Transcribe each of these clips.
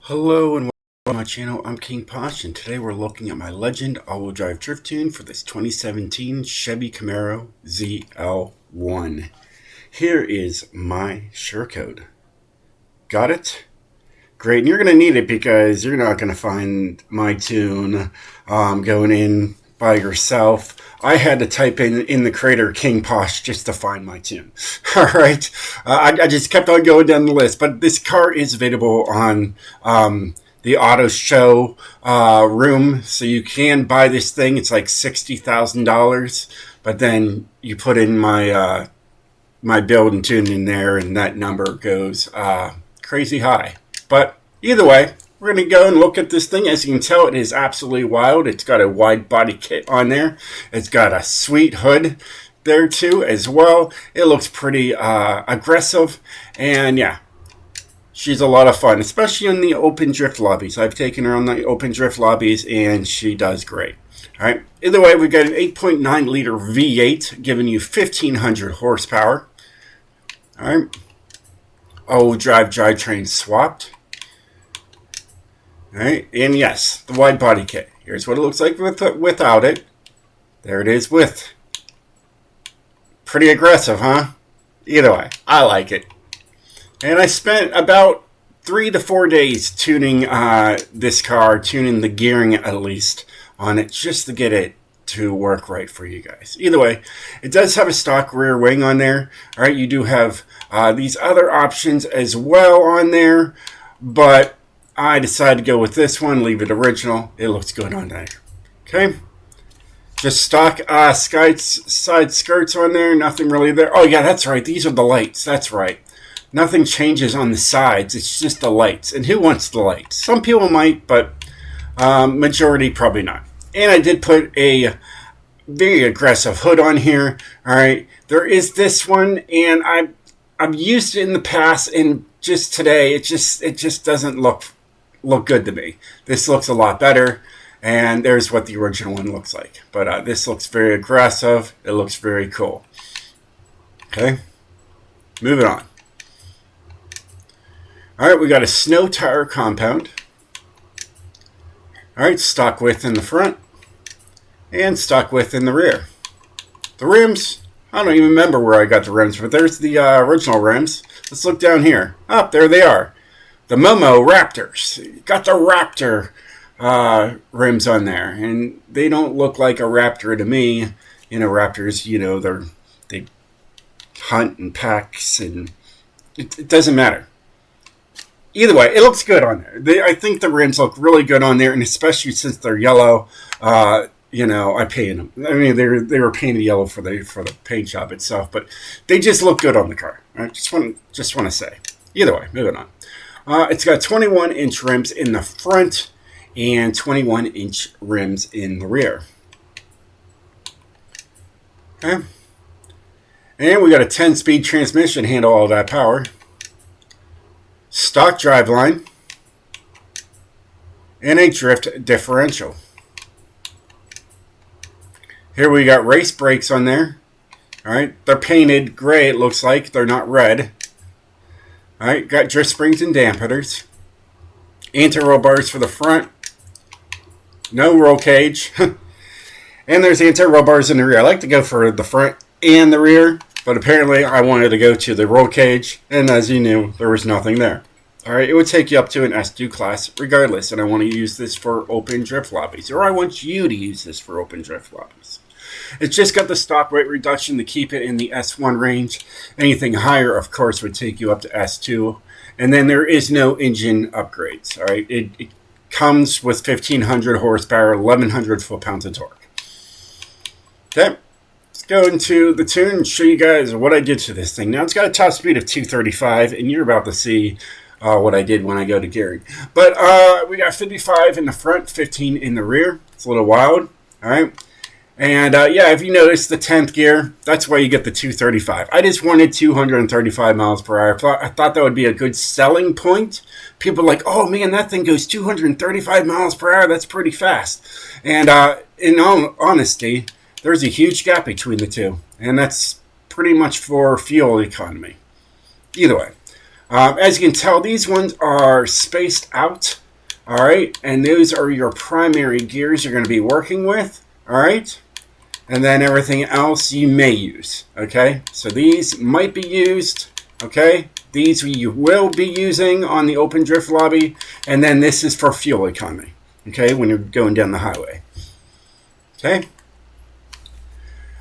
Hello and welcome to my channel. I'm King POSH, and today we're looking at my Legend all-wheel drive drift tune for this 2017 Chevy Camaro ZL1. Here is my share code. Got it? Great, and you're going to need it because you're not going to find my tune going in by yourself. I had to type in the creator King POSH just to find my tune. All right, I just kept on going down the list, but this car is available on the auto show room, so you can buy this thing. It's like $60,000, but then you put in my my build and tune in there, and that number goes crazy high. But either way, we're going to go and look at this thing. As you can tell, it is absolutely wild. It's got a wide body kit on there. It's got a sweet hood there too as well. It looks pretty aggressive. And yeah, she's a lot of fun, especially in the open drift lobbies. I've taken her on the open drift lobbies and she does great. All right. Either way, we've got an 8.9 liter V8 giving you 1,500 horsepower. All right. All drivetrain swapped. All right, and yes, the wide body kit. Here's what it looks like without it. There it is with. Pretty aggressive, huh? Either way, I like it. And I spent about 3 to 4 days tuning this car, tuning the gearing at least on it, just to get it to work right for you guys. Either way, it does have a stock rear wing on there. All right, you do have these other options as well on there, but I decided to go with this one, leave it original. It looks good on there. Okay. Just stock side skirts on there. Nothing really there. Oh, yeah, that's right. These are the lights. That's right. Nothing changes on the sides. It's just the lights. And who wants the lights? Some people might, but majority probably not. And I did put a very aggressive hood on here. All right. There is this one, and I've used it in the past, and just today, it just doesn't look good to me. This looks a lot better, and there's what the original one looks like. But this looks very aggressive. It looks very cool. Okay, moving on. All right, we got a snow tire compound. All right, stock width in the front and stock width in the rear. The rims, I don't even remember where I got the rims, but there's the original rims. Let's look down here. Oh, there they are. The Momo Raptors. Got the Raptor rims on there, and they don't look like a Raptor to me. You know, Raptors, you know, they hunt in packs, and it doesn't matter. Either way, it looks good on there. I think the rims look really good on there, and especially since they're yellow. You know, I painted them. I mean, they were painted yellow for the paint job itself, but they just look good on the car. I just want to say. Either way, moving on. It's got 21-inch rims in the front and 21-inch rims in the rear. Okay. And we got a 10-speed transmission, handle all that power. Stock driveline. And a drift differential. Here we got race brakes on there. All right. They're painted gray, it looks like. They're not red. All right, got drift springs and dampeners. Anti-roll bars for the front. No roll cage. And there's anti-roll bars in the rear. I like to go for the front and the rear, but apparently I wanted to go to the roll cage, and as you knew, there was nothing there. All right, it would take you up to an S2 class regardless, and I want to use this for open drift lobbies, or I want you to use this for open drift lobbies. It's just got the stock weight reduction to keep it in the S1 range. Anything higher, of course, would take you up to S2. And then there is no engine upgrades. All right, it comes with 1,500 horsepower, 1,100 foot-pounds of torque. Okay, let's go into the tune and show you guys what I did to this thing. Now, it's got a top speed of 235, and you're about to see what I did when I go to gearing. But we got 55 in the front, 15 in the rear. It's a little wild. All right. And yeah, if you notice the 10th gear, that's why you get the 235. I just wanted 235 miles per hour. I thought that would be a good selling point. People are like, oh man, that thing goes 235 miles per hour. That's pretty fast. And in all honesty, there's a huge gap between the two. And that's pretty much for fuel economy. Either way. As you can tell, these ones are spaced out. All right, and those are your primary gears you're going to be working with. All right, and then everything else you may use. Okay, so these might be used. Okay, these you will be using on the open drift lobby, and then this is for fuel economy. Okay, when you're going down the highway. Okay.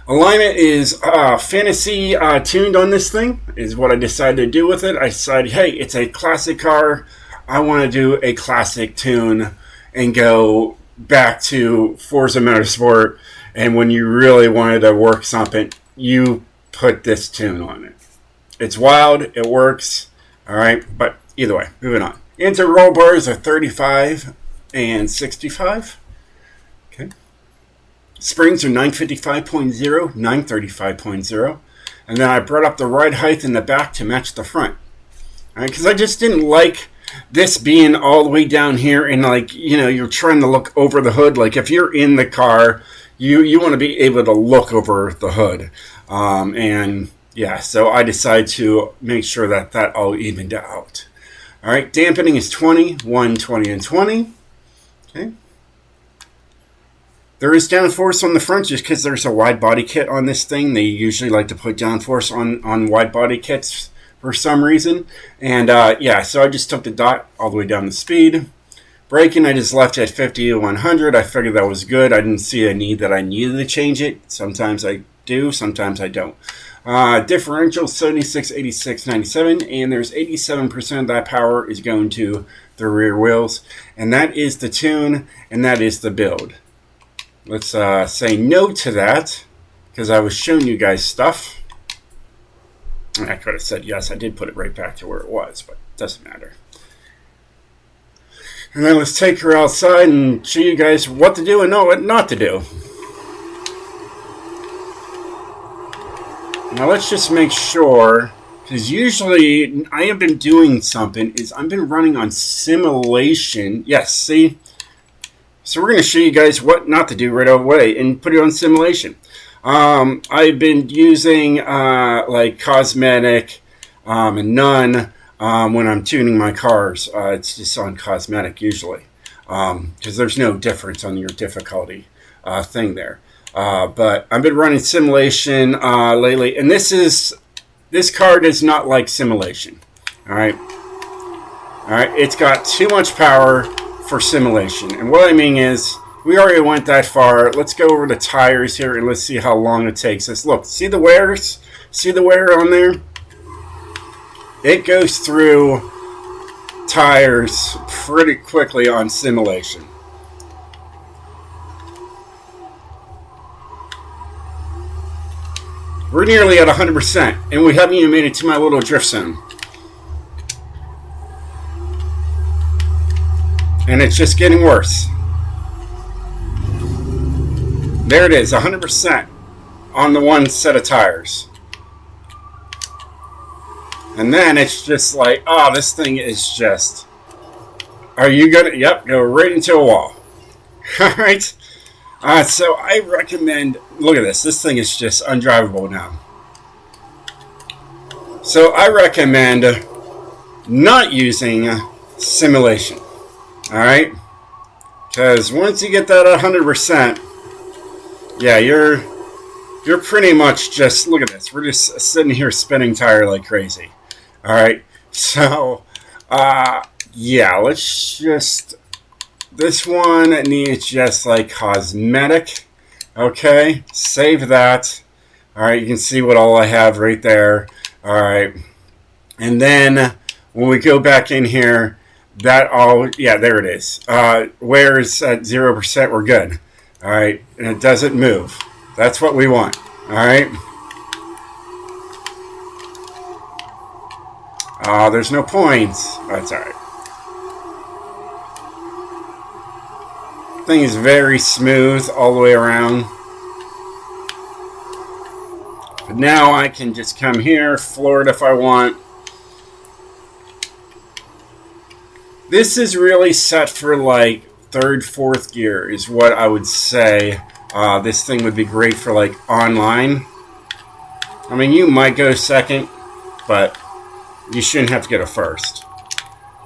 Alignment is fantasy tuned on this thing, is what I decided to do with it. I decided, hey, it's a classic car. I want to do a classic tune and go back to Forza Motorsport. And when you really wanted to work something, you put this tune on it. It's wild. It works. All right. But either way, moving on. Inter-roll bars are 35 and 65. Okay. Springs are 955.0, 935.0. And then I brought up the ride height in the back to match the front. All right, because I just didn't like this being all the way down here and, like, you know, you're trying to look over the hood. Like, if you're in the car, you want to be able to look over the hood. And, yeah, so I decided to make sure that that all evened out. All right, dampening is 20, 1, 20, and 20. Okay. There is downforce on the front just because there's a wide body kit on this thing. They usually like to put downforce on wide body kits for some reason. And yeah, so I just took the dot all the way down the speed. Braking, I just left at 50 to 100. I figured that was good. I didn't see a need that I needed to change it. Sometimes I do, sometimes I don't. Differential 76, 86, 97. And there's 87% of that power is going to the rear wheels. And that is the tune, and that is the build. Let's say no to that, because I was showing you guys stuff. I could have said yes. I did put it right back to where it was, but it doesn't matter. And then let's take her outside and show you guys what to do and what not to do. Now let's just make sure, because usually I have been doing something, is I've been running on simulation. Yes, see? So we're going to show you guys what not to do right away and put it on simulation. I've been using like cosmetic and none when I'm tuning my cars. It's just on cosmetic usually because there's no difference on your difficulty thing there. But I've been running simulation lately, and this car does not like simulation. All right, it's got too much power for simulation. And what I mean is, we already went that far. Let's go over the tires here and let's see how long it takes us. Look, see the wears? See the wear on there? It goes through tires pretty quickly on simulation. We're nearly at 100%, and we haven't even made it to my little drift zone. And it's just getting worse. There it is, 100% on the one set of tires. And then it's just like, oh, this thing is just... Are you going to... Yep, go right into a wall. Alright? So I recommend... Look at this. This thing is just undrivable now. So I recommend not using simulation. Alright? Because once you get that 100%, yeah, you're pretty much just, look at this. We're just sitting here spinning tire like crazy. Alright? So, yeah, let's just, this one needs just like cosmetic. Okay? Save that. Alright, you can see what all I have right there. Alright. And then, when we go back in here, that all, yeah, there it is. Wear is at 0%, we're good. All right, and it doesn't move. That's what we want. All right. There's no points. That's all right. Thing is very smooth all the way around. But now I can just come here, floor it if I want. This is really set for like third, fourth gear is what I would say. This thing would be great for like online. I mean, you might go second, but you shouldn't have to get a first.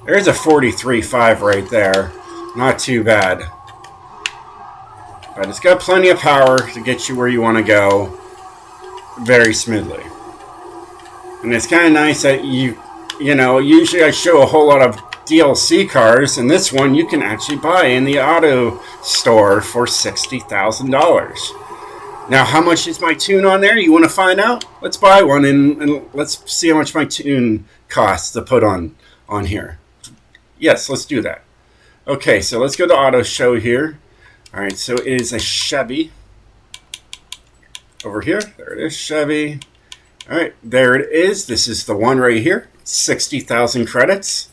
There's a 43.5 right there. Not too bad. But it's got plenty of power to get you where you want to go very smoothly. And it's kind of nice that you know, usually I show a whole lot of DLC cars, and this one you can actually buy in the auto store for $60,000. Now, how much is my tune on there? You want to find out? Let's buy one and let's see how much my tune costs to put on here. Yes, let's do that. Okay, so let's go to auto show here. All right, so it is a Chevy over here. There it is, Chevy. All right, there it is. This is the one right here. 60,000 credits.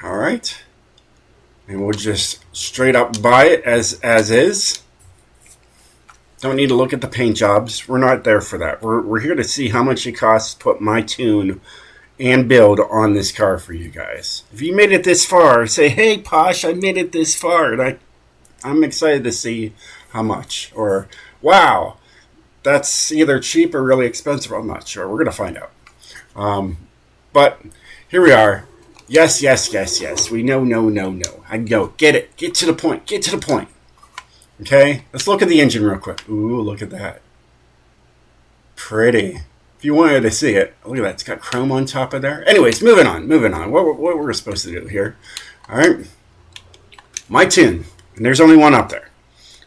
All right, and we'll just straight up buy it as is. Don't need to look at the paint jobs. We're not there for that. We're here to see how much it costs to put my tune and build on this car for you guys. If you made it this far, say, hey, Posh, I made it this far. And I'm excited to see how much. Or, wow, that's either cheap or really expensive. I'm not sure. We're going to find out. But here we are. Yes. We know, no. I go. Get it. Get to the point. Get to the point. Okay, let's look at the engine real quick. Ooh, look at that. Pretty. If you wanted to see it, look at that. It's got chrome on top of there. Anyways, moving on. What we're supposed to do here. All right. My tune. And there's only one up there.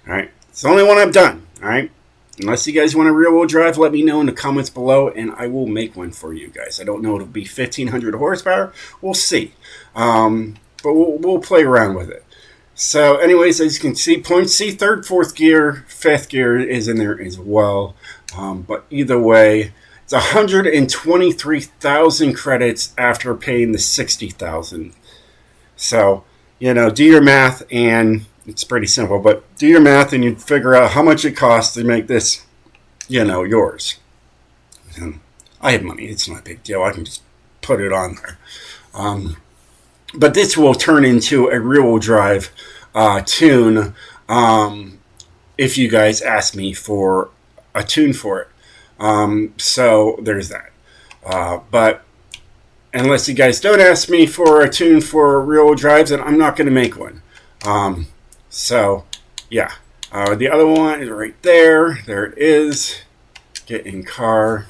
All right. It's the only one I've done. All right. Unless you guys want a rear-wheel drive, let me know in the comments below, and I will make one for you guys. I don't know if it'll be 1,500 horsepower. We'll see. But we'll play around with it. So anyways, as you can see, point C, third, fourth gear, fifth gear is in there as well. But either way, it's 123,000 credits after paying the 60,000. So, you know, do your math, and it's pretty simple, but do your math and you figure out how much it costs to make this, you know, yours. And I have money. It's not a big deal. I can just put it on there. But this will turn into a rear-wheel drive tune if you guys ask me for a tune for it. So there's that. But unless you guys don't ask me for a tune for rear-wheel drives, then I'm not going to make one. So, yeah. The other one is right there. There it is. Get in car.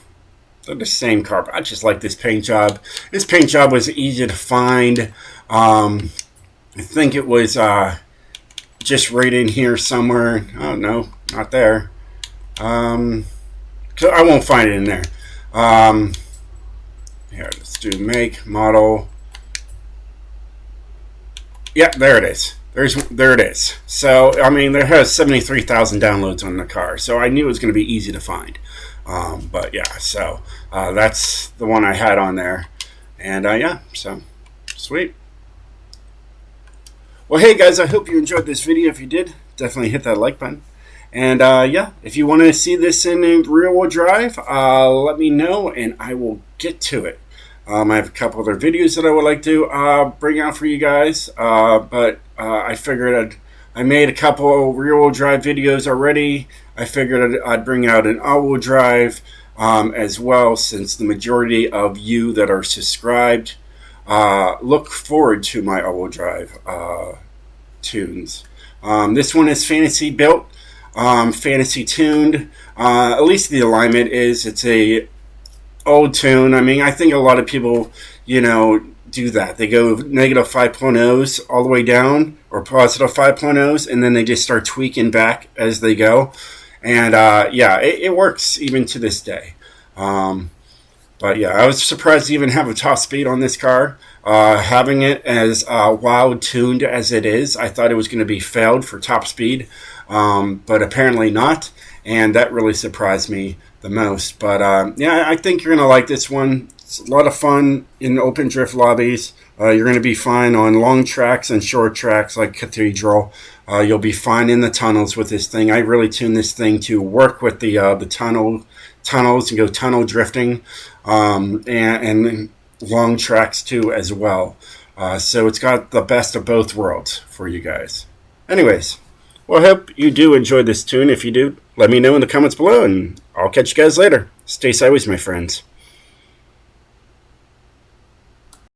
They're the same car, but I just like this paint job. This paint job was easy to find. I think it was just right in here somewhere. Oh, no, not there. So I won't find it in there. Here, let's do make, model. Yeah, there it is. There it is. So, I mean, there has 73,000 downloads on the car, so I knew it was going to be easy to find. But yeah, so that's the one I had on there. And yeah, so sweet. Well, hey guys, I hope you enjoyed this video. If you did, definitely hit that like button. And yeah, if you want to see this in a rear-wheel drive, let me know and I will get to it. I have a couple other videos that I would like to bring out for you guys, but I figured I made a couple rear-wheel drive videos already. I figured I'd bring out an all-wheel drive as well, since the majority of you that are subscribed look forward to my all-wheel drive tunes. This one is fantasy built, fantasy tuned. At least the alignment is. It's a old tune. I mean, I think a lot of people, you know, do that. They go negative 5.0s all the way down, or positive 5.0s, and then they just start tweaking back as they go. And yeah, it works even to this day. But yeah, I was surprised to even have a top speed on this car. Having it as wild tuned as it is, I thought it was going to be failed for top speed, but apparently not. And that really surprised me the most. But yeah, I think you're going to like this one. It's a lot of fun in open drift lobbies. You're going to be fine on long tracks and short tracks like Cathedral. You'll be fine in the tunnels with this thing. I really tuned this thing to work with the tunnels and go tunnel drifting, and long tracks too as well. So it's got the best of both worlds for you guys. Anyways, well, I hope you do enjoy this tune. If you do, let me know in the comments below, and I'll catch you guys later. Stay sideways, my friends.